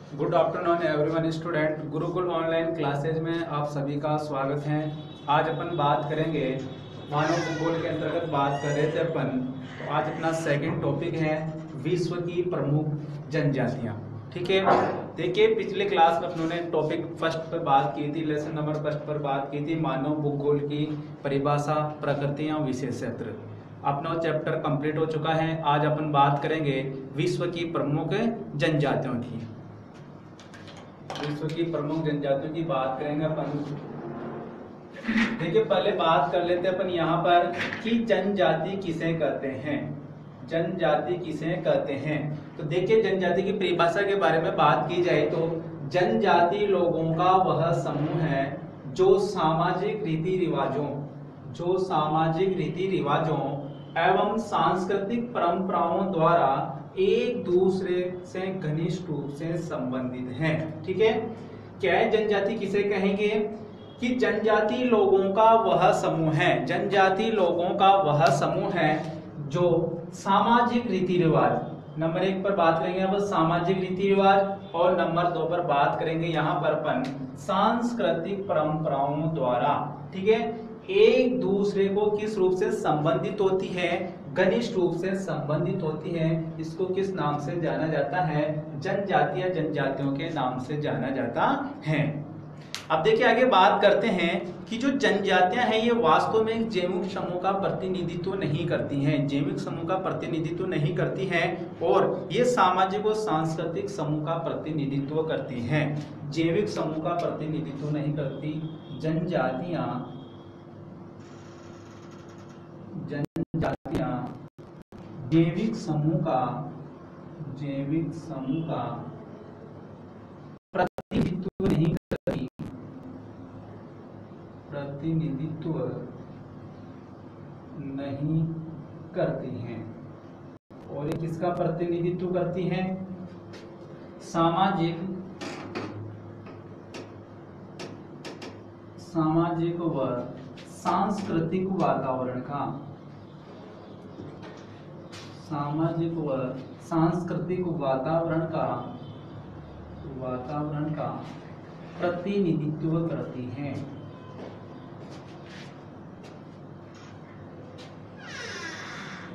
Good afternoon everyone student. Gurukul online classes में आप सभी का स्वागत है। आज अपन बात करेंगे मानव भूगोल के अंतर्गत बात कर रहे थे अपन। तो आज अपना सेकंड टॉपिक है विश्व की प्रमुख जनजातियां। ठीक है, देखिए पिछले क्लास में अपनों ने टॉपिक फर्स्ट पर बात की थी, लेसन नंबर फर्स्ट पर बात की थी मानव भूगोल की परिभाषा, प्रकृति या विशेष क्षेत्र। अपना चैप्टर कंप्लीट हो चुका है। आज अपन बात करेंगे विश्व की प्रमुख जनजातियों की। विश्व की प्रमुख जनजातियों की बात करेंगे अपन। देखिए पहले बात कर लेते हैं अपन यहाँ पर कि जनजाति किसे कहते हैं। जनजाति किसे कहते हैं, तो देखिए जनजाति की परिभाषा के बारे में बात की जाए तो जनजाति लोगों का वह समूह है जो सामाजिक रीति रिवाजों एवं सांस्कृतिक परंपराओं द्वारा एक दूसरे से घनिष्ठ रूप से संबंधित हैं। ठीक है, क्या है जनजाति किसे कहेंगे कि जनजाति लोगों का वह समूह है, जनजाति लोगों का वह समूह है जो सामाजिक रीति रिवाज, नंबर 1 पर बात करेंगे अब सामाजिक रीति रिवाज, और नंबर 2 पर बात करेंगे यहाँ पर अपन सांस्कृतिक परंपराओं द्वारा, ठीक है, एक दूसरे को किस रूप से संबंधित होती है, घनिष्ठ रूप से संबंधित होती है। इसको किस नाम से जाना जाता है, जनजाति या जनजातियों के नाम से जाना जाता है। अब देखिए आगे बात करते हैं कि जो जनजातियां हैं ये वास्तव में जैविक समूह का प्रतिनिधित्व नहीं करती हैं, जैविक समूह का प्रतिनिधित्व नहीं करती हैं, और ये सामाजिक और सांस्कृतिक समूह का प्रतिनिधित्व करती हैं। जैविक समूह का प्रतिनिधित्व नहीं करती जनजातियां जैविक समूह का प्रतिनिधित्व नहीं करती, हैं। और ये किसका प्रतिनिधित्व करती हैं, सामाजिक व सांस्कृतिक वातावरण का, सामाजिक व सांस्कृतिक वातावरण का प्रतिनिधित्व करती हैं।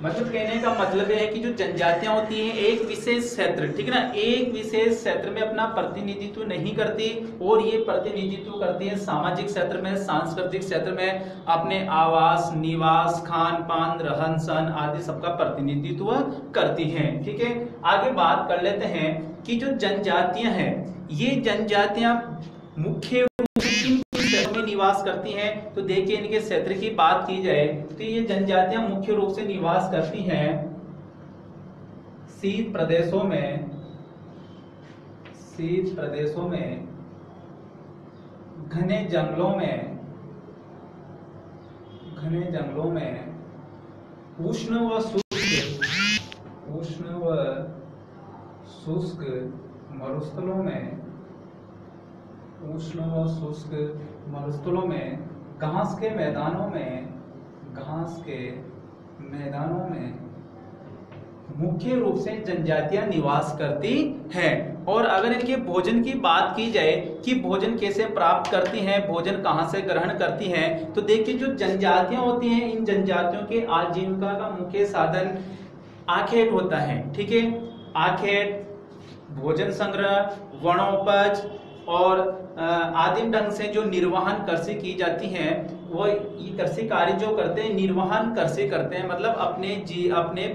मतलब कहने का मतलब यह है कि जो जनजातियां होती हैं एक विशेष क्षेत्र, ठीक है ना, एक विशेष क्षेत्र में अपना प्रतिनिधित्व नहीं करती, और ये प्रतिनिधित्व करती है सामाजिक क्षेत्र में, सांस्कृतिक क्षेत्र में अपने आवास, निवास, खान पान, रहन सहन आदि सबका प्रतिनिधित्व करती हैं। ठीक है, आगे बात कर लेते हैं कि जो जनजातियां हैं ये जनजातियां मुख्य में निवास करती हैं। तो देखिए इनके क्षेत्र की बात की जाए तो ये जनजातियां मुख्य रूप से निवास करती हैं शीत प्रदेशों में, घने जंगलों में, उष्ण व शुष्क मरुस्थलों में, घास के मैदानों में मुख्य रूप से जनजातियां निवास करती हैं। और अगर इनके भोजन की बात की जाए कि भोजन कैसे प्राप्त करती हैं, भोजन कहां से ग्रहण करती हैं, तो देखिए जो जनजातियां होती हैं इन जनजातियों के आजीविका का मुख्य साधन आखेट होता है। ठीक है, आखेट, भोजन संग्रह, वनोपज और आदिम ढंग से जो निर्वहन कृषि की जाती है, वो ये कृषि कार्य जो करते हैं निर्वहन कृषि करते हैं, मतलब अपने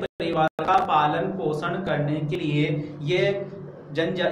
परिवार का पालन पोषण करने के लिए ये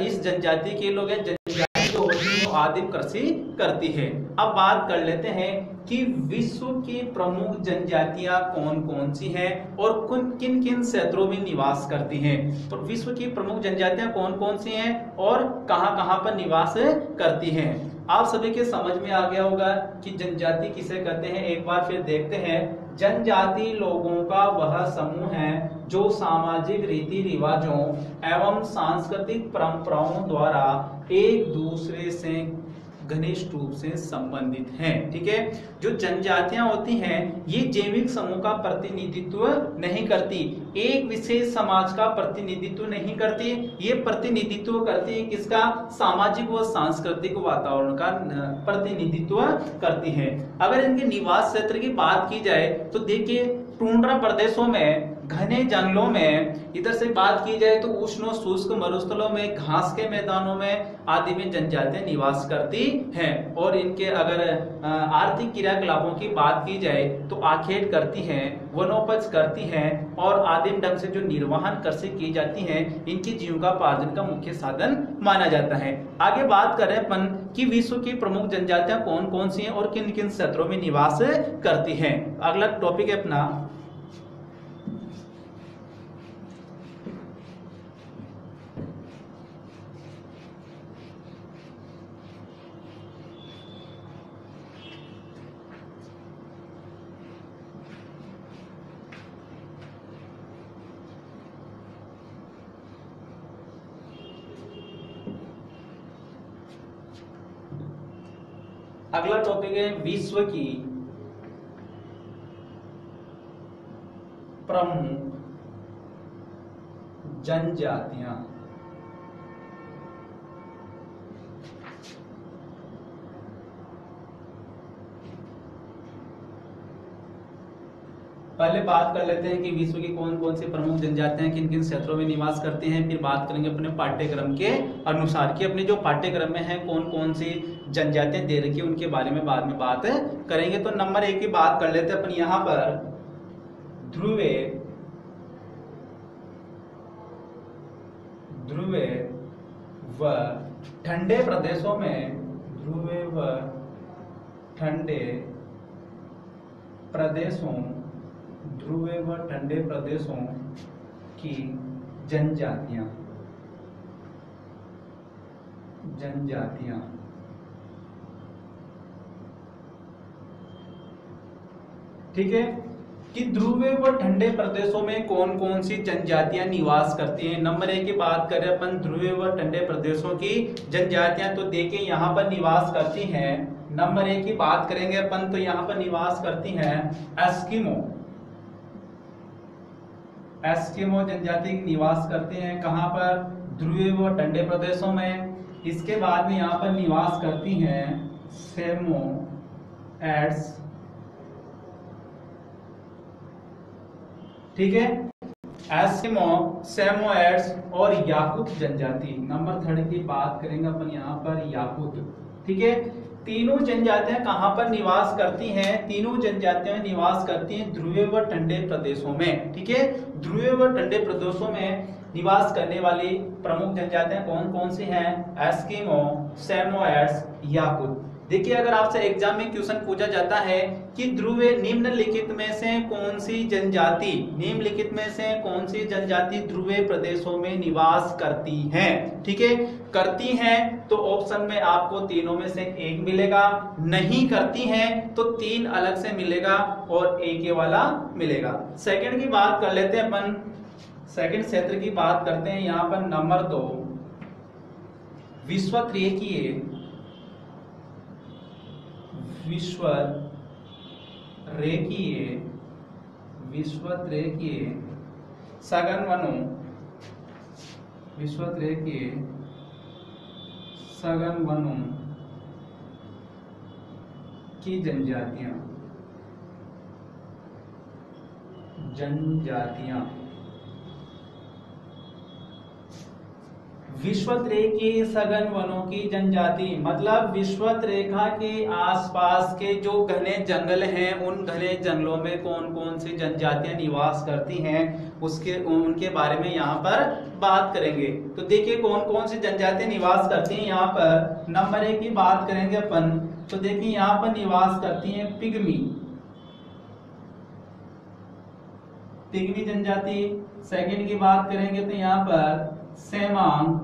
इस जनजाति के लोग हैं, जनजाति जो होती है वो आदिम कृषि करती है। अब बात कर लेते हैं कि विश्व की प्रमुख जनजातियां कौन कौन सी हैं और किन किन क्षेत्रों में निवास करती हैं। तो विश्व की प्रमुख जनजातियां कौन कौन सी हैं और कहां कहां पर निवास करती हैं। आप सभी के समझ में आ गया होगा कि जनजाति किसे कहते हैं। एक बार फिर देखते हैं, जनजाति लोगों का वह समूह है जो सामाजिक रीति रिवाजों एवं सांस्कृतिक परंपराओं द्वारा एक दूसरे से घनिष्ठ रूप से संबंधित हैं। ठीक है, जो जनजातियां होती हैं ये जैविक समूह का प्रतिनिधित्व नहीं करती, एक विशेष समाज का प्रतिनिधित्व नहीं करती, ये प्रतिनिधित्व करती है किसका, सामाजिक व सांस्कृतिक वातावरण का प्रतिनिधित्व करती है। अगर इनके निवास क्षेत्र की बात की जाए तो देखिए टुंड्रा प्रदेशों में, घने जंगलों में, इधर से बात की जाए तो उष्ण शुष्क मरुस्थलों में, घास के मैदानों में आदि में जनजातियां निवास करती हैं। और इनके अगर आर्थिक क्रियाकलापों की बात की जाए तो आखेट करती हैं, वनोपज करती हैं और आदिम ढंग से जो निर्वहन कृषि की जाती है इनकी जीविकोपार्जन का मुख्य साधन माना जाता है। आगे बात करें अपन कि विश्व की प्रमुख जनजातियां कौन कौन सी हैं और किन किन क्षेत्रों में निवास करती हैं। अगला टॉपिक है अपना अगला टॉपिक है विश्व की प्रमुख जनजातियां। पहले बात कर लेते हैं कि विश्व की कौन कौन सी प्रमुख जनजातियां किन किन क्षेत्रों में निवास करती हैं, फिर बात करेंगे अपने पाठ्यक्रम के अनुसार कि अपने जो पाठ्यक्रम में है कौन कौन सी जनजातियां दे रखी है उनके बारे में बाद में बात करेंगे। तो नंबर 1 की बात कर लेते हैं अपन यहाँ पर ध्रुवीय व ठंडे प्रदेशों में, ध्रुवीय व ठंडे प्रदेशों, ध्रुवीय व ठंडे प्रदेशों की जनजातियां, ठीक है, कि ध्रुवीय व ठंडे प्रदेशों में कौन कौन सी जनजातियां निवास करती हैं। नंबर 1 की बात करें अपन ध्रुवीय व ठंडे प्रदेशों की जनजातियां, तो देखिए यहाँ पर निवास करती हैं। नंबर 1 की बात करेंगे अपन तो यहाँ पर निवास करती हैं एस्किमो, एस्किमो जनजाति निवास करते हैं कहां पर, ध्रुवीय व ठंडे प्रदेशों में। इसके बाद में यहाँ पर निवास करती हैं सेमोएड्स, ठीक है, एस्किमो, सेमोएड्स और याकुत जनजाति। नंबर 3 की बात करेंगे अपन यहाँ पर याकुत, ठीक है। तीनों जनजातियां कहां पर निवास करती हैं, तीनों जनजातियां निवास करती हैं ध्रुवीय व ठंडे प्रदेशों में, ठीक है। ध्रुवीय व ठंडे प्रदेशों में निवास करने वाली प्रमुख जनजातियां कौन कौन सी हैं, एस्किमो, सेमोएड्स, याकुत। देखिए अगर आपसे एग्जाम में क्वेश्चन पूछा जाता है कि ध्रुवीय निम्नलिखित में से कौन सी जनजाति, निम्नलिखित में से कौन सी जनजाति ध्रुवीय प्रदेशों में निवास करती हैं, ठीक है, करती हैं तो ऑप्शन में आपको तीनों में से एक मिलेगा, नहीं करती हैं तो 3 अलग से मिलेगा और एक ये वाला मिलेगा। सेकंड की बात कर लेते हैं अपन, सेकंड क्षेत्र की बात करते हैं यहाँ पर नंबर 2 विश्वरेखीय सघन वनों, विश्वरेखीय सघन वनों की जनजातियां, विश्वत रेखीय सघन वनों की जनजाति मतलब विश्वत रेखा के आसपास के जो घने जंगल हैं उन घने जंगलों में कौन कौन सी जनजातियां निवास करती हैं उसके उनके बारे में यहाँ पर बात करेंगे। तो देखिए कौन कौन सी जनजातियां निवास करती हैं यहाँ पर। नंबर 1 की बात करेंगे अपन तो देखिए यहाँ पर निवास करती हैं पिग्मी जनजाति। सेकंड की बात करेंगे तो यहाँ पर सेमांग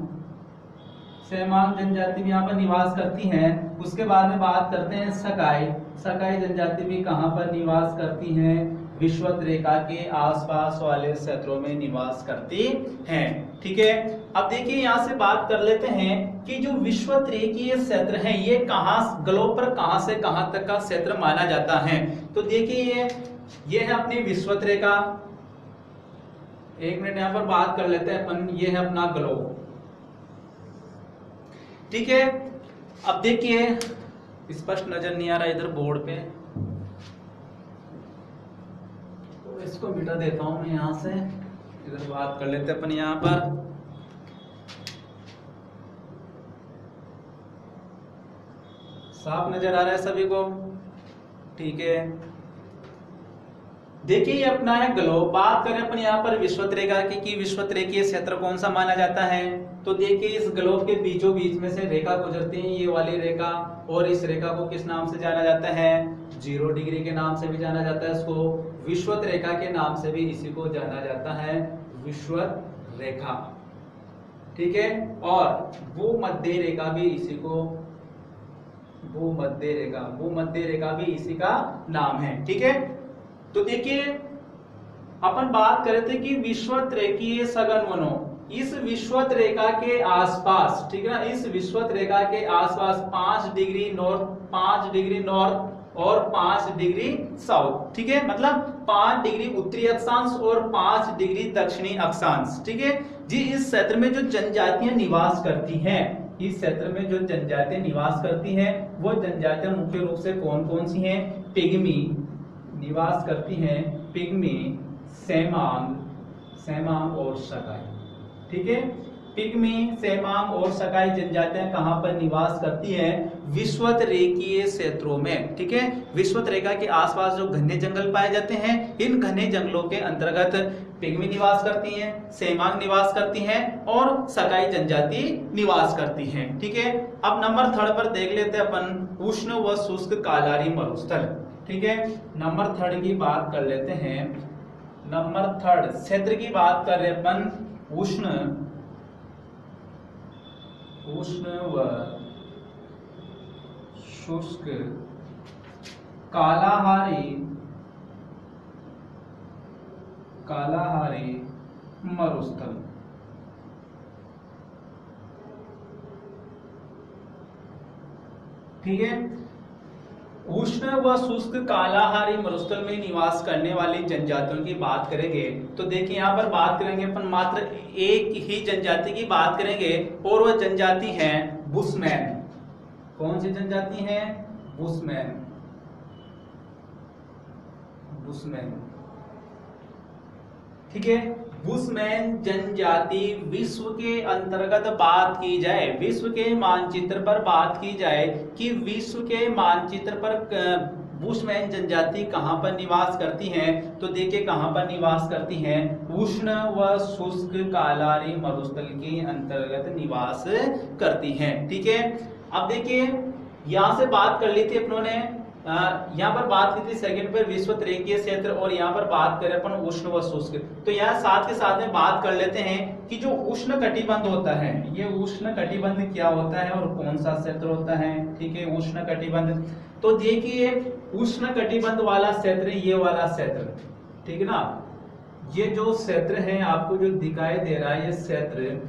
जनजाति भी यहाँ पर निवास करती हैं। उसके बाद में बात करते हैं सकाई जनजाति भी कहाँ पर निवास करती हैं, विषुवत रेखा के आसपास वाले क्षेत्रों में निवास करती हैं। ठीक है, अब देखिए यहां से बात कर लेते हैं कि जो विषुवत रेखीय क्षेत्र है ये कहां ग्लोब पर कहां से कहां तक का क्षेत्र माना जाता है। तो देखिए ये है अपनी विषुवत रेखा। एक मिनट यहां पर बात कर लेते हैं अपन, ये है अपना ग्लोब। ठीक है, अब देखिए स्पष्ट नजर नहीं आ रहा इधर बोर्ड पे, तो इसको मिटा देता हूं मैं यहां से, इधर बात कर लेते हैं अपन यहां पर। साफ नजर आ रहा है सभी को? ठीक है, देखिए ये अपना है ग्लोब। बात करें अपन यहाँ पर विषुवत रेखा की कि विषुवत रेखीय क्षेत्र कौन सा माना जाता है। तो देखिए इस ग्लोब के बीचों बीच में से रेखा गुजरती है, ये वाली रेखा, और इस रेखा को किस नाम से जाना जाता है? 0 डिग्री के नाम से भी जाना जाता है इसको। विषुवत रेखा के नाम से भी इसी को जाना जाता है, विषुवत रेखा। ठीक है, और भूमध्य रेखा भी इसी को, भूमध्य रेखा भी इसी का नाम है। ठीक है, तो देखिए अपन बात कर रहे थे कि विषुवत रेखीय सघन वनों, इस विषुवत रेखा के आसपास, ठीक है ना, इस विषुवत रेखा के आसपास 5 डिग्री नॉर्थ, 5 डिग्री नॉर्थ और 5 डिग्री साउथ। ठीक है, मतलब 5 डिग्री उत्तरी अक्षांश और 5 डिग्री दक्षिणी अक्षांश। ठीक है जी, इस क्षेत्र में जो जनजातियां निवास करती हैं, इस क्षेत्र में जो जनजातियां निवास करती हैं वो जनजातियां मुख्य रूप से कौन कौन सी हैं? पिग्मी निवास करती हैं, पिग्मी, सेमांग और सकाई। ठीक है, पिग्मी, सेमांग और सकाई जनजातियां कहां पर निवास करती हैं? विषुवत रेखीय क्षेत्रों में। ठीक है, विषुवत रेखा के आसपास जो घने जंगल पाए जाते हैं, इन घने जंगलों के अंतर्गत पिग्मी निवास करती हैं, सेमांग निवास करती हैं और सकाई जनजाति निवास करती हैं। ठीक है, अब नंबर 3 पर देख लेते हैं अपन, उष्ण व शुष्क कालारी मरुस्थल। ठीक है, नंबर 3 की बात कर लेते हैं। नंबर 3 क्षेत्र की बात कर रहे अपन, उष्ण व शुष्क कालाहारी मरुस्थल। ठीक है, उष्ण व शुष्क कालाहारी मरुस्थल में निवास करने वाली जनजातियों की बात करेंगे तो देखिए यहाँ पर बात करेंगे अपन मात्र एक ही जनजाति की बात करेंगे, और वह जनजाति है बुशमैन। कौन सी जनजाति है? बुशमैन। ठीक है, बुशमैन जनजाति विश्व के अंतर्गत बात की जाए, विश्व के मानचित्र पर बात की जाए कि विश्व के मानचित्र पर बुशमैन जनजाति कहां पर निवास करती हैं, तो देखिए कहां पर निवास करती हैं? उष्ण व शुष्क कालाहारी मरुस्थल के अंतर्गत निवास करती हैं। ठीक है, अब देखिए यहां से बात कर ली थी अपनों ने, यहाँ पर बात की थी सेकंड पे विषुवत रेखीय क्षेत्र, और यहाँ पर बात करें अपन उष्ण व शुष्क। तो यहाँ साथ के साथ में बात कर लेते हैं कि जो उष्ण कटिबंध होता है, ये उष्ण कटिबंध क्या होता है और कौन सा क्षेत्र होता है। ठीक है, उष्ण कटिबंध, तो देखिए उष्ण कटिबंध वाला क्षेत्र ये वाला क्षेत्र, ठीक है ना, ये जो क्षेत्र है आपको जो दिखाई दे रहा है, ये क्षेत्र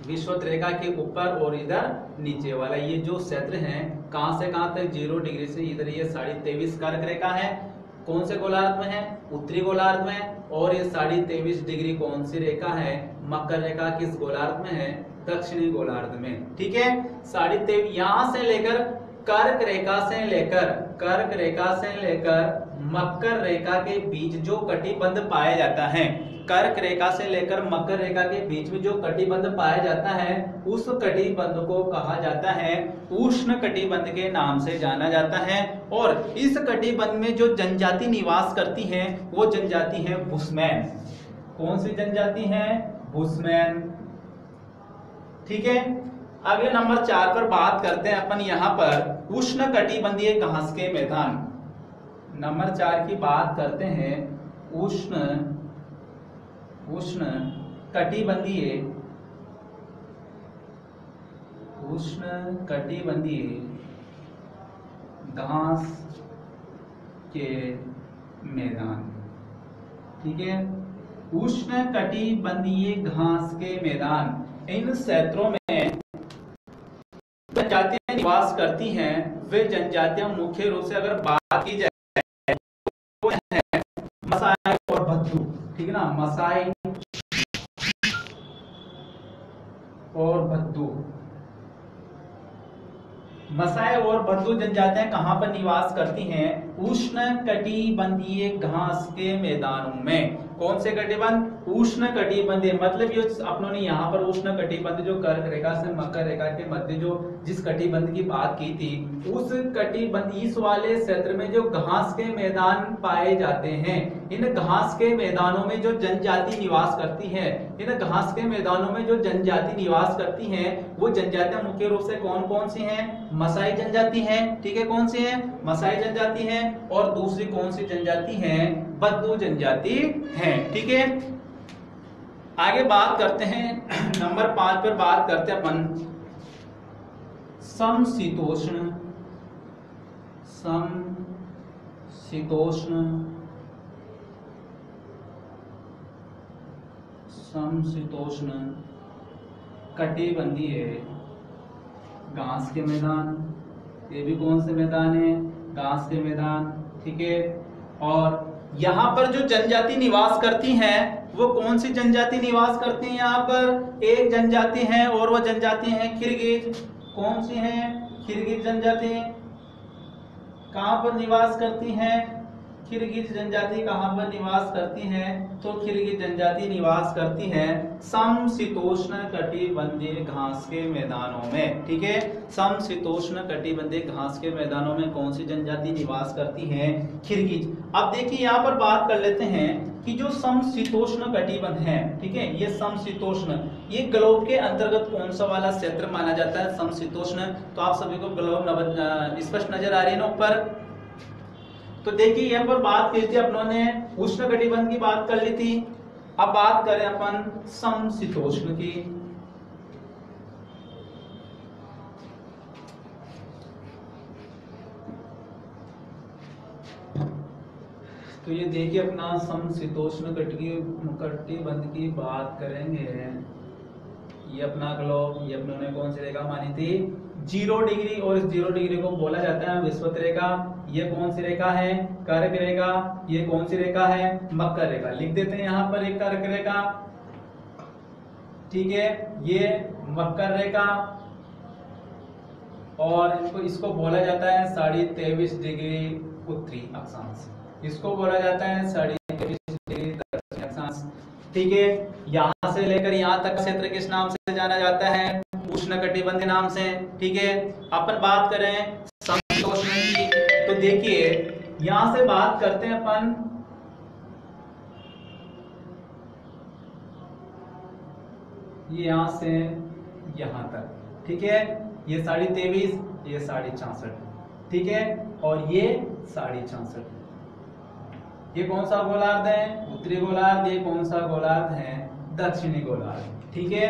विषुवत रेखा के ऊपर और इधर नीचे वाला ये जो क्षेत्र है, कहां से कहां तक? 0 डिग्री से इधर ये 23.5 कर्क रेखा है, कौन से गोलार्ध में है? उत्तरी गोलार्ध में। और ये 23.5 डिग्री कौन सी रेखा है? मकर रेखा किस गोलार्ध में है? दक्षिणी गोलार्ध में। ठीक है, 23.5 यहां से लेकर कर्क रेखा से लेकर मकर रेखा के बीच जो कटिबंध पाया जाता है, कर्क रेखा से लेकर मकर रेखा के बीच में जो कटिबंध पाया जाता है, उस कटिबंध को कहा जाता है उष्ण कटिबंध के नाम से जाना जाता है। और इस कटिबंध में जो जनजाति निवास करती है वो जनजाति है बुशमैन। कौन सी जनजाति है? बुशमैन। ठीक है, अगले नंबर 4 पर बात करते हैं अपन यहाँ पर उष्ण कटिबंधीय घास के मैदान। नंबर 4 की बात करते हैं उष्ण कटिबंधीय घास के मैदान, ठीक है। उष्ण कटिबंधीय घास के मैदान, इन क्षेत्रों में जनजातियां निवास करती हैं। वे जनजातियां मुख्य रूप से अगर बात की जाए तो है मसाई और भद्दू, ठीक है ना, मसाई और भद्दू। मसाई और भद्दू जनजातियां कहां पर निवास करती हैं? उष्ण कटिबंधीय घास के मैदानों में। कौन से कटिबंध? उष्ण कटिबंधीय, मतलब ये अपनों ने यहाँ पर उष्ण कटिबंध जो कर्क रेखा से मकर रेखा के मध्य जो जिस कटिबंध की बात की थी, उस कटिबंध इस वाले क्षेत्र में जो घास के मैदान पाए जाते हैं, इन घास के मैदानों में जो जनजाति निवास करती है, इन घास के मैदानों में जो जनजाति निवास करती हैं, वो जनजातियां मुख्य रूप से कौन कौन सी हैं? मसाई जनजाति है, ठीक है। कौन सी है? मसाई जनजाति है। और दूसरी कौन सी जनजाति है? भद्दू जनजाति है, ठीक है। आगे बात करते हैं नंबर 5 पर बात करते हैं अपन समशीतोष्ण। समशीतोष्ण कटिबंधीय घास के मैदान। ये भी कौन से मैदान है? घास के मैदान, ठीक है। और यहाँ पर जो जनजाति निवास करती हैं, वो कौन सी जनजाति निवास करती हैं? यहाँ पर एक जनजाति है और वो जनजाति है किरगिज। कौन सी है? किरगिज जनजाति। कहाँ पर निवास करती हैं? किरगिज जनजाति कहाँ पर निवास करती हैं? तो किरगिज जनजाति निवास करती है समशीतोष्ण कटिबंधीय घास के मैदानों में, ठीक है। समशीतोष्ण कटिबंधीय घास के मैदानों में कौन सी जनजाति निवास करती है? किरगिज। अब देखिए यहाँ पर बात कर लेते हैं कि जो समशीतोष्ण कटिबंध है, ठीक है, ये समशीतोष्ण, ये ग्लोब के अंतर्गत कौन सा वाला क्षेत्र माना जाता है? समशीतोष्ण। तो आप सभी को ग्लोब स्पष्ट नजर आ रही है ना ऊपर? तो देखिए यहाँ पर बात की थी अपनों ने उष्ण कटिबंध की बात कर ली थी। अब बात करें अपन समशीतोष्ण की। तो ये देखिए अपना समशीतोष्ण कटिबंध की बात करेंगे। ये अपना ग्लोब, ये अपनों ने कौन सी रेखा मानी थी? 0 डिग्री, और इस 0 डिग्री को बोला जाता है विषुवत रेखा। ये कौन सी रेखा है? कर्क रेखा। ये कौन सी रेखा है? मकर रेखा। लिख देते हैं यहाँ पर एक कर्क रेखा, ठीक है, ये मकर रेखा, और इसको बोला जाता है 23.5 डिग्री उत्तरी अक्षांश। इसको बोला जाता है 23.5 डिग्री दक्षिणी अक्षांश, ठीक है। यहां से लेकर यहां तक क्षेत्र किस नाम से जाना जाता है? उष्ण कटिबंध के नाम से, ठीक है। अपन बात करें समशीतोष्ण की, तो देखिए यहां से बात करते हैं अपन ये यहां से यहां तक, ठीक है। ये 23.5, ये 66.5, ठीक है, और ये 66.5। ये कौन सा गोलार्ध है? उत्तरी गोलार्ध। ये कौन सा गोलार्ध है? दक्षिणी गोलार्ध, ठीक है।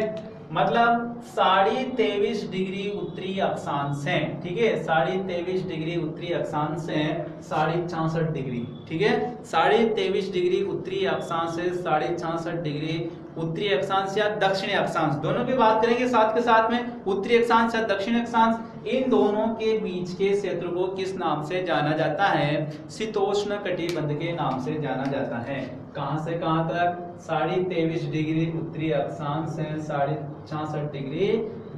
मतलब 23.5 डिग्री उत्तरी अक्षांश है, ठीक है। 23.5 डिग्री उत्तरी अक्षांश है 66.5 डिग्री, ठीक है। 23.5 डिग्री उत्तरी अक्षांश से 66.5 डिग्री उत्तरी अक्षांश या दक्षिणी अक्षांश, दोनों की बात करेंगे साथ के साथ में। उत्तरी अक्षांश या दक्षिणी अक्षांश, इन दोनों के बीच के क्षेत्र को किस नाम से जाना जाता है? शीतोष्ण कटिबंध के नाम से जाना जाता है। कहां से कहां तक? 23.5 डिग्री उत्तरी अक्षांश से 66.5 डिग्री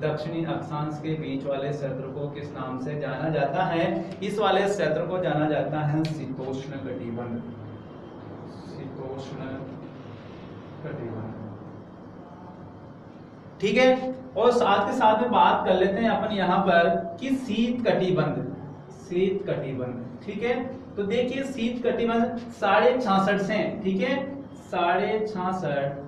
दक्षिणी अक्षांश के बीच वाले क्षेत्र को किस नाम से जाना जाता है? इस वाले क्षेत्र को जाना जाता है शीतोष्ण कटिबंध। शीतोष्ण कटिबंध, ठीक है। और साथ के साथ में बात कर लेते हैं अपन यहाँ पर कि शीत कटिबंध। शीत कटिबंध, ठीक है। तो देखिए शीत कटिबंध 66.5 से, ठीक है, 66.5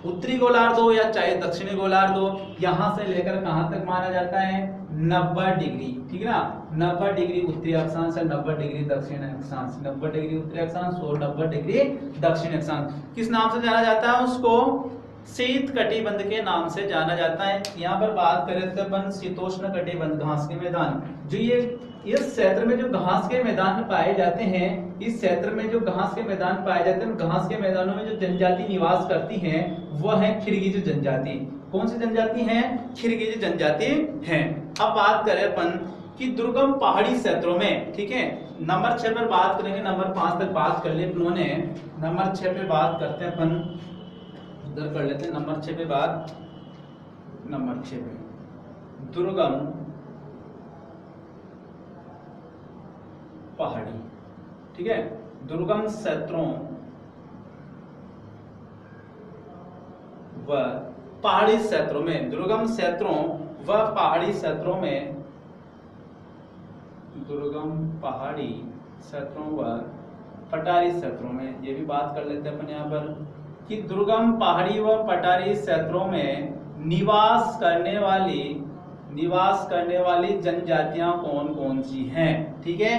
उत्तरी गोलार्ध हो या चाहे दक्षिणी गोलार्ध हो, यहां से लेकर कहां तक माना जाता है? 90 डिग्री, ठीक है ना। 90 डिग्री उत्तरी अक्षांश है, 90 डिग्री दक्षिण अक्षांश। 90 डिग्री उत्तरी अक्षांश और 90 डिग्री दक्षिण अक्षांश किस नाम से जाना जाता है? उसको शीत कटिबंध के नाम से जाना जाता है। यहाँ पर बात करें तो अपन शीतोष्ण कटिबंध घास के मैदान, जो ये इस क्षेत्र में जो घास के मैदान पाए जाते हैं, इस क्षेत्र में जो घास के मैदान पाए जाते हैं, घास के मैदानों में जो जनजाति निवास करती हैं वह है खिरगिज जनजाति। कौन सी जनजाति है? खिरगिज जनजाति है। अब बात करें अपन कि दुर्गम पहाड़ी क्षेत्रों में, ठीक है, नंबर 6 पर बात करेंगे, नंबर 5 तक बात कर लिए उन्होंने, नंबर 6 पे बात करते हैं अपन, उधर कर लेते हैं नंबर 6 पे बात, नंबर 6 पे दुर्गम पहाड़ी, ठीक है, दुर्गम क्षेत्रों व पहाड़ी क्षेत्रों में, दुर्गम क्षेत्रों व पहाड़ी क्षेत्रों में, दुर्गम पहाड़ी क्षेत्रों व पठारी क्षेत्रों में, ये भी बात कर लेते हैं अपन यहाँ पर कि दुर्गम पहाड़ी व पठारी क्षेत्रों में निवास करने वाली जनजातियां कौन कौन सी हैं, ठीक है,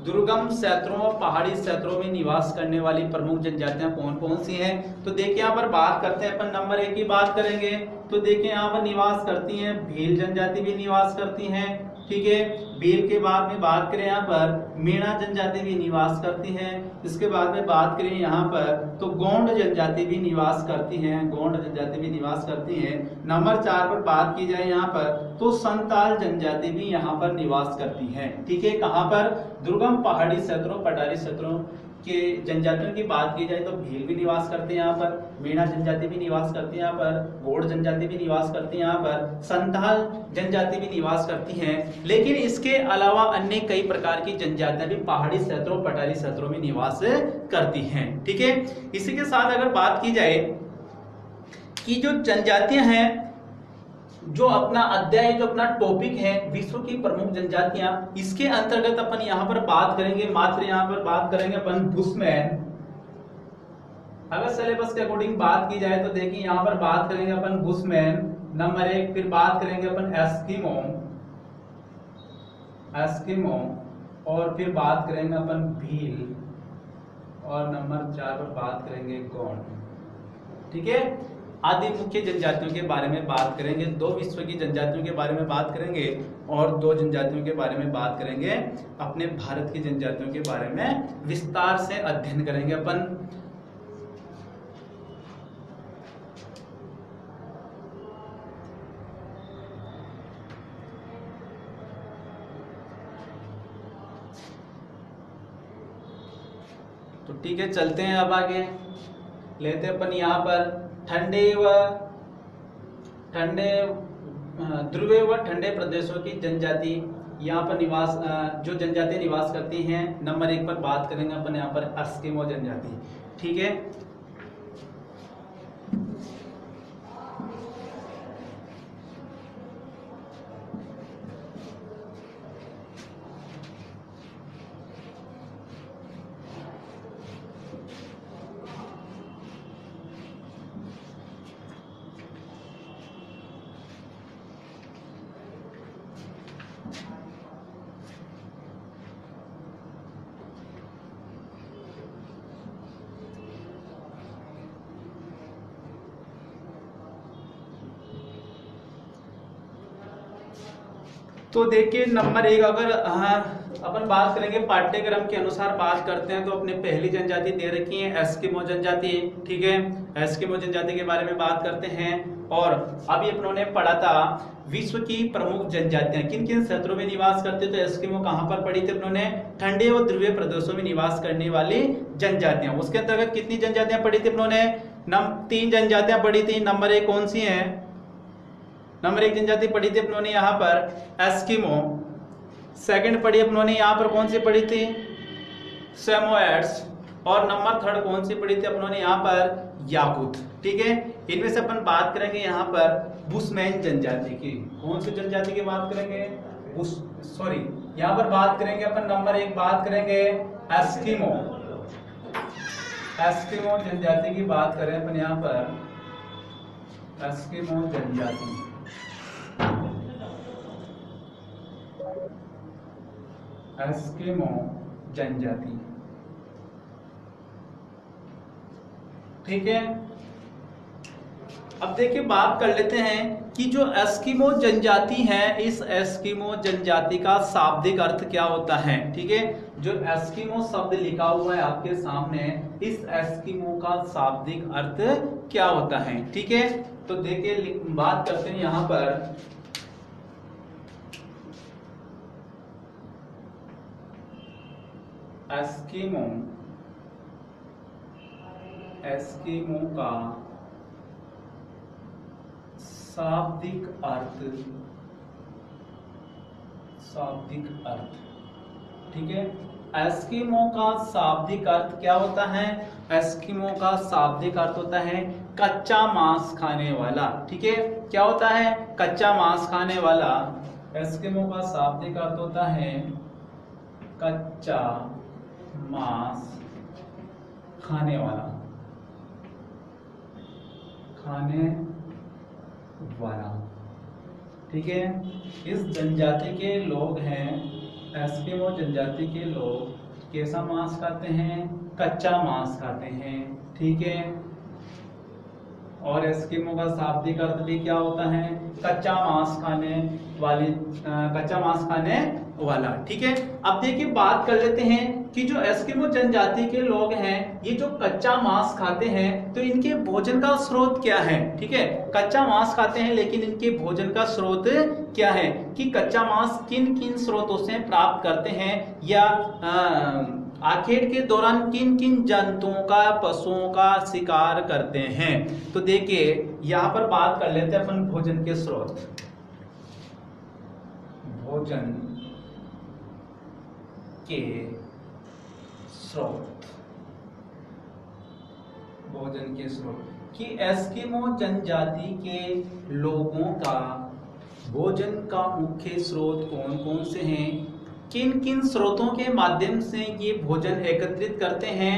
दुर्गम क्षेत्रों और पहाड़ी क्षेत्रों में निवास करने वाली प्रमुख जनजातियां कौन कौन सी हैं। तो देखिए यहाँ पर बात करते हैं अपन, नंबर 1 की बात करेंगे तो देखिए यहाँ पर निवास करती हैं भील जनजाति भी निवास करती हैं, ठीक है, भील के बाद में बात करें यहाँ पर मीणा जनजाति भी निवास करती हैं। इसके बाद में बात करें यहाँ पर तो गोंड जनजाति भी निवास करती हैं, गोंड जनजाति भी निवास करती हैं। नंबर 4 पर बात की जाए यहाँ पर तो संताल जनजाति भी यहाँ पर निवास करती है, ठीक है, कहाँ पर? दुर्गम पहाड़ी क्षेत्रों पठारी क्षेत्रों के जनजातियों की बात की जाए तो भील भी निवास करते हैं यहाँ पर, मीणा जनजाति भी निवास करती है यहाँ पर, गोंड जनजाति भी निवास करती है यहाँ पर, संताल जनजाति भी निवास करती हैं। लेकिन इसके अलावा अन्य कई प्रकार की जनजातियां भी पहाड़ी क्षेत्रों पठारी क्षेत्रों में निवास करती हैं, ठीक है। इसी के साथ अगर बात की जाए कि जो जनजातियां हैं, जो अपना अध्याय, जो अपना टॉपिक है विश्व की प्रमुख जनजातियां, इसके अंतर्गत अपन यहाँ पर बात करेंगे, मात्र यहाँ पर बात करेंगे अपन बुशमैन। अगर सिलेबस के अकॉर्डिंग बात की जाए तो देखिए यहाँ पर बात करेंगे अपन बुशमैन नंबर 1, फिर बात करेंगे अपन एस्किमो और फिर बात करेंगे अपन भील और नंबर 4 पर बात करेंगे गोंड, ठीक है। आदि मुख्य जनजातियों के बारे में बात करेंगे, 2 विश्व की जनजातियों के बारे में बात करेंगे और 2 जनजातियों के बारे में बात करेंगे, अपने भारत की जनजातियों के बारे में विस्तार से अध्ययन करेंगे अपन। तो ठीक है, चलते हैं अब आगे, लेते हैं अपन यहाँ पर ध्रुवीय व ठंडे प्रदेशों की जनजाति, यहाँ पर निवास जो जनजाति निवास करती हैं। नंबर 1 पर बात करेंगे अपन यहाँ पर एस्किमो जनजाति, ठीक है। तो देखिए नंबर 1 अगर अपन बात करेंगे पाठ्यक्रम के अनुसार बात करते हैं तो अपने पहली जनजाति दे रखी है एस्किमो जनजाति, ठीक है। एस्किमो जनजाति के बारे में बात करते हैं और अभी अपनों ने पढ़ा था विश्व की प्रमुख जनजातियां किन किन क्षेत्रों में निवास करते, तो एस्किमो कहां पर पढ़ी थी अपनों ने? ठंडे और ध्रुवीय प्रदेशों में निवास करने वाली जनजातियां। उसके अंतर्गत कितनी जनजातियां पढ़ी थी अपनों ने? 3 जनजातियां पढ़ी थी। नंबर 1 कौन सी है? नंबर 1 जनजाति पढ़ी थी अपनों ने यहाँ पर एस्किमो। सेकंड पढ़ी अपनों ने यहाँ पर कौन सी पढ़ी थी? सेमोएड्स। और नंबर 3 कौन सी पढ़ी थी अपनों ने यहाँ पर? याकूत, ठीक है। इनमें से अपन बात करेंगे यहाँ पर बुशमैन जनजाति की। कौन सी जनजाति की बात करेंगे? यहाँ पर बात करेंगे अपन नंबर 1 बात करेंगे एस्किमो। एस्किमो जनजाति की बात करें अपन यहाँ पर एस्किमो जनजाति। एस्किमो जनजाति, ठीक है। अब देखिए बात कर लेते हैं कि जो एस्किमो जनजाति है, इस एस्किमो जनजाति का शाब्दिक अर्थ क्या होता है। ठीक है, जो एस्किमो शब्द लिखा हुआ है आपके सामने, इस एस्किमो का शाब्दिक अर्थ क्या होता है। ठीक है, तो देखिए बात करते हैं यहां पर एस्किमो, एस्किमो का शाब्दिक अर्थ, शाब्दिक अर्थ। ठीक है, एस्किमो का शाब्दिक अर्थ क्या होता है। एस्किमो का शाब्दिक अर्थ होता है कच्चा मांस खाने वाला। ठीक है, क्या होता है, कच्चा मांस खाने वाला। एस्किमो का शाब्दिक अर्थ होता है कच्चा मांस खाने वाला, खाने वाला। ठीक है, इस जनजाति के लोग हैं, एस्किमो जनजाति के लोग कैसा मांस खाते हैं, कच्चा मांस खाते हैं। ठीक है, और एस्किमो का शाब्दिक अर्थ भी क्या होता है, कच्चा मांस खाने वाली, कच्चा मांस खाने वाला। ठीक है, अब देखिए बात कर लेते हैं कि जो एस्किमो जनजाति के लोग हैं, ये जो कच्चा मांस खाते हैं, तो इनके भोजन का स्रोत क्या है। ठीक है, कच्चा मांस खाते हैं लेकिन इनके भोजन का स्रोत क्या है, कि कच्चा मांस किन किन स्रोतों से प्राप्त करते हैं, या आखेट के दौरान किन किन जंतुओं का, पशुओं का शिकार करते हैं। तो देखिए यहां पर बात कर लेते हैं अपन भोजन के स्रोत। भोजन के स्रोत, भोजन के स्रोत, कि एस्किमो जनजाति के लोगों का भोजन का मुख्य स्रोत कौन कौन से हैं, किन किन स्रोतों के माध्यम से ये भोजन एकत्रित करते हैं।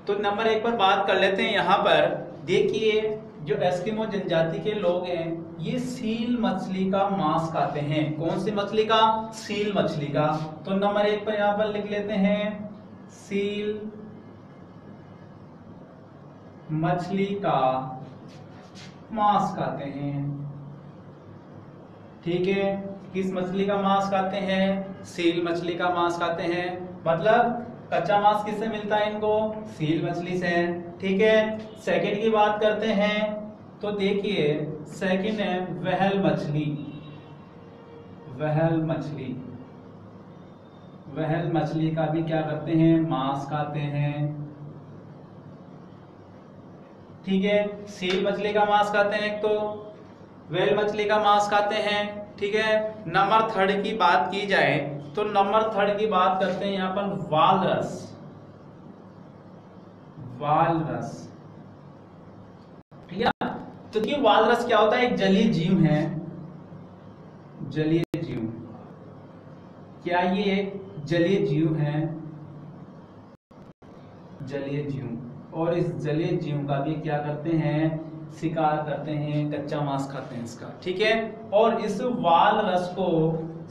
तो नंबर 1 पर बात कर लेते हैं। यहाँ पर देखिए जो एस्किमो जनजाति के लोग हैं, ये सील मछली का मांस खाते हैं। कौन सी मछली का, सील मछली का। तो नंबर 1 पर यहाँ पर लिख लेते हैं सील मछली का मांस खाते हैं। ठीक है, किस मछली का मांस खाते हैं, सील मछली का मांस खाते हैं। मतलब कच्चा मांस किससे मिलता है इनको, सील मछली से। ठीक है, सेकंड की बात करते हैं तो देखिए सेकंड है व्हेल मछली। व्हेल मछली, व्हेल मछली का भी क्या करते हैं, मांस खाते हैं। ठीक है, सील मछली का मांस खाते हैं एक तो, व्हेल मछली का मांस खाते हैं। ठीक है, नंबर 3 की बात की जाए तो नंबर 3 की बात करते हैं यहाँ पर वालरस। वालरस, ठीक है ना। तो ये वालरस क्या होता है, एक जलीय जीव है। जलीय जीव, क्या ये एक जलीय जीव है, जलीय जीव। और इस जलीय जीव का भी क्या करते हैं, शिकार करते हैं, कच्चा मांस खाते हैं इसका। ठीक है, और इस वालरस को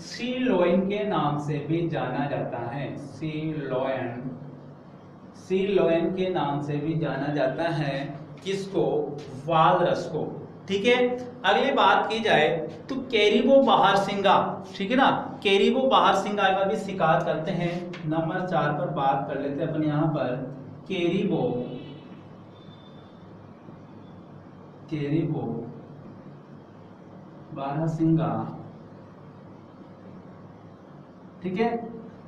सी लोयन के नाम से भी जाना जाता है। सी लोयन, सी लोयन के नाम से भी जाना जाता है किसको, वालरस को। ठीक है, अगली बात की जाए तो कैरिबो बारहसिंगा। ठीक है ना, कैरिबो बारहसिंगा का भी शिकार करते हैं। नंबर 4 पर बात कर लेते हैं अपन यहाँ पर कैरिबो, कैरिबो बारहसिंगा। ठीक है,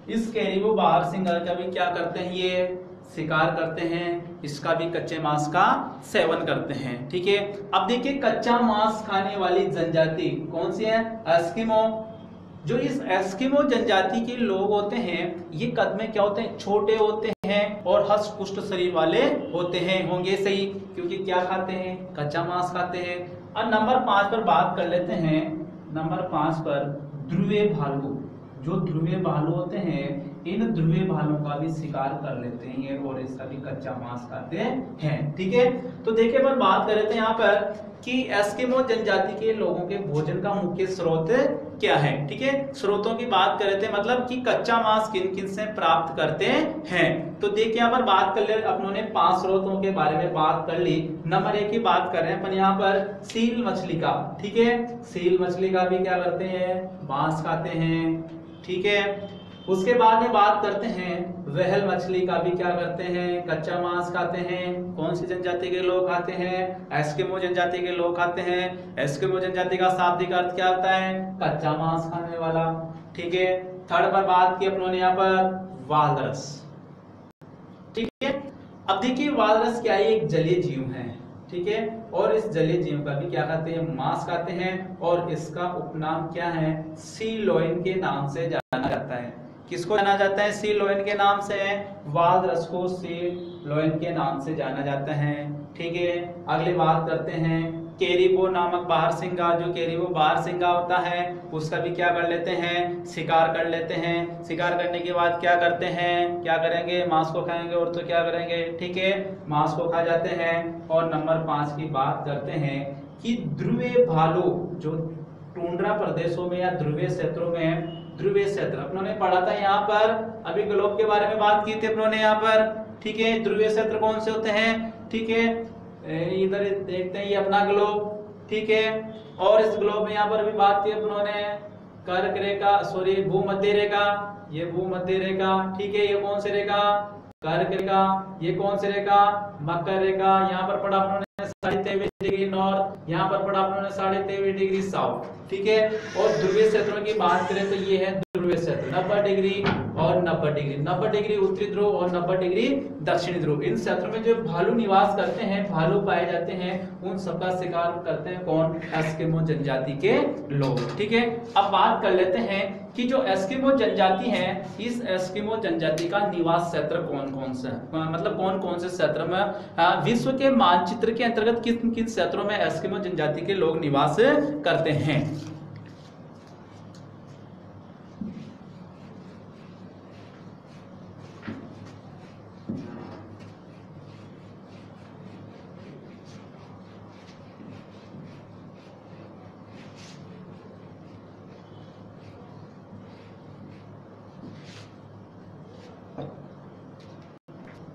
इस कैरिबो बारहसिंगा का भी क्या करते हैं, ये शिकार करते हैं, इसका भी कच्चे मांस का सेवन करते हैं। ठीक है, अब देखिए कच्चा मांस खाने वाली जनजाति कौन सी है, एस्किमो। जो इस एस्किमो जनजाति के लोग होते हैं, ये कद में क्या होते हैं, छोटे होते हैं और हष्ट पुष्ट शरीर वाले होते हैं, होंगे सही, क्योंकि क्या खाते हैं, कच्चा मांस खाते हैं। और नंबर 5 पर बात कर लेते हैं। नंबर 5 पर ध्रुवीय भालू। जो ध्रुवीय भालू होते हैं, इन ध्रुवीय भालुओं का भी शिकार कर लेते हैं ये, और इसका भी कच्चा मांस खाते हैं। ठीक है, तो देखिए अपन बात कर रहे थे यहाँ पर कि एस्किमो जनजाति के लोगों के भोजन का मुख्य स्रोत क्या है। ठीक है, स्रोतों की बात कर रहे थे, मतलब कि कच्चा मांस किन किन से प्राप्त करते हैं। तो देखिए यहाँ पर बात कर ले, अपनों ने 5 स्रोतों के बारे में बात कर ली। नंबर 1 की बात कर रहे हैं अपन यहाँ पर सील मछली का। ठीक है, सील मछली का भी क्या करते हैं, मांस खाते हैं। ठीक है, उसके बाद में बात करते हैं व्हेल मछली का भी क्या करते हैं, कच्चा मांस खाते हैं। कौन सी जनजाति के लोग खाते हैं, एस्किमो जनजाति के लोग खाते हैं। एस्किमो जनजाति का शाब्दिक अर्थ क्या होता है, कच्चा मांस खाने वाला। ठीक है, थर्ड पर बात की अपनों ने यहाँ पर वालरस। ठीक है, अब देखिए वालरस क्या है, एक जलीय जीव है। ठीक है, और इस जलीय जीव का भी क्या खाते हैं, मांस खाते हैं, और इसका उपनाम क्या है, सी लोइन के नाम से जाना जाता है। किसको जाना जाता है, सी लोइन के नाम से, वालरस को सी लोइन के नाम से जाना जाता है। ठीक है, अगली बात करते हैं कैरिबो नामक बारहसिंगा, जो कैरिबो बारहसिंगा होता है उसका भी क्या कर लेते हैं, शिकार कर लेते हैं। शिकार करने के बाद क्या करते हैं, क्या करेंगे, मांस को खाएंगे, और तो क्या करेंगे, ठीक है, मांस को खा जाते हैं। और नंबर 5 की बात करते हैं कि ध्रुवीय भालू जो टुंड्रा प्रदेशों में या ध्रुवीय क्षेत्रों में, ध्रुवीय क्षेत्र अपनों ने पढ़ा था यहाँ पर, अभी ग्लोब के बारे में बात की थी अपनों ने यहाँ पर। ठीक है, ध्रुवीय क्षेत्र कौन से होते हैं, ठीक है, इधर देखते हैं ये अपना ग्लोब। ठीक है, और इस ग्लोब में यहाँ पर भी बात की अपनों ने कर्क रेखा, सॉरी भूमध्य रेखा, ये भूमध्य रेखा। ठीक है, ये कौन सी रेखा, कर्क रेखा। ये कौन सी रेखा, मकर रेखा। यहाँ पर पढ़ा अपनों ने 23.5 डिग्री नॉर्थ, यहाँ पर पढ़ा अपनों ने 23.5 डिग्री साउथ। ठीक है, और ध्रुवीय क्षेत्रों की बात करें तो ये है ध्रुवीय क्षेत्र 90 डिग्री और 90 डिग्री, 90 डिग्री उत्तरी ध्रुव और 90 डिग्री दक्षिणी ध्रुव। इन क्षेत्रों में जो भालू निवास करते हैं, भालू पाए जाते हैं, उन सबका शिकार करते हैं कौन, एस्किमो जनजाति के लोग। ठीक है, अब बात कर लेते हैं कि जो एस्किमो जनजाति है, इस एस्किमो जनजाति का निवास क्षेत्र कौन कौन सा है, मतलब कौन कौन से क्षेत्र में, विश्व के मानचित्र के अंतर्गत किन किन क्षेत्रों में एस्किमो जनजाति के लोग निवास करते हैं।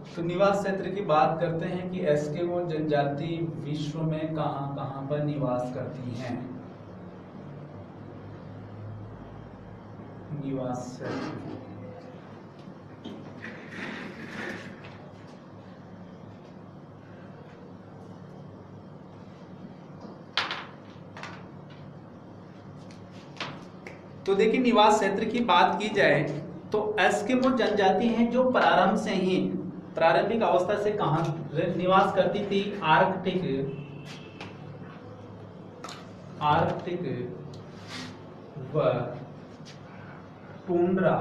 तो निवास क्षेत्र की बात करते हैं कि एस्किमो जनजाति विश्व में कहां कहां पर निवास करती हैं। निवास क्षेत्र तो देखिए निवास क्षेत्र की बात की जाए तो एस्किमो जनजाति हैं जो प्रारंभ से ही, प्रारंभिक अवस्था से कहां निवास करती थी, आर्कटिक व टुंड्रा